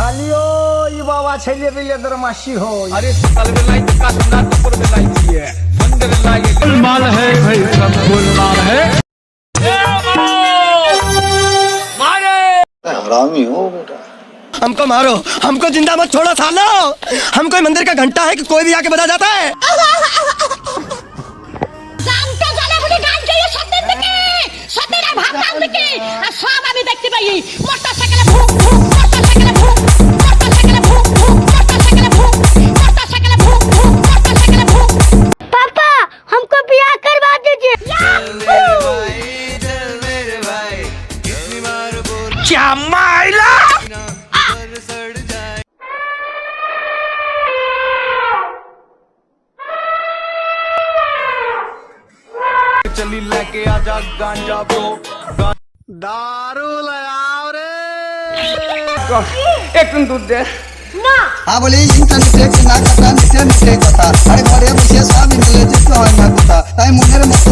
খালি ওই বাবা ছেলে পেলেদের মাসি হয়। अरे सकाल बेलाई तो काटना दोपहर बेलाई चाहिए मंदिर लाई माल है भाई सब गोलमाल है। हरामी हो बेटा। हमको मारो, हमको जिंदा मत छोड़ो सालो। हम कोई मंदिर का घंटा है कि कोई भी आके बजा जाता है। জানতে জানা বলে গান গেয়ে সতের দিকে সতেরা ভাবতাম দিকে আর সব আমি দেখতে পাই মোটরসাইকেলে ভুক ভুক মোটরসাইকেলে ভুক মোটরসাইকেলে ভুক ভুক মোটরসাইকেলে ভুক মোটরসাইকেলে ভুক ভুক মোটরসাইকেলে ভুক पापा हमको ब्याह करवा दीजिए क्या माइला चली लेके आजा गांजा ब्रो दारू लगाओ रे। एक दूध दे না বলি ইন্টারনেটে না কথা মিশে মিশে কথা আরে ঘরে বসে সব ইংরেজি তো হয় না কথা তাই মনের মতো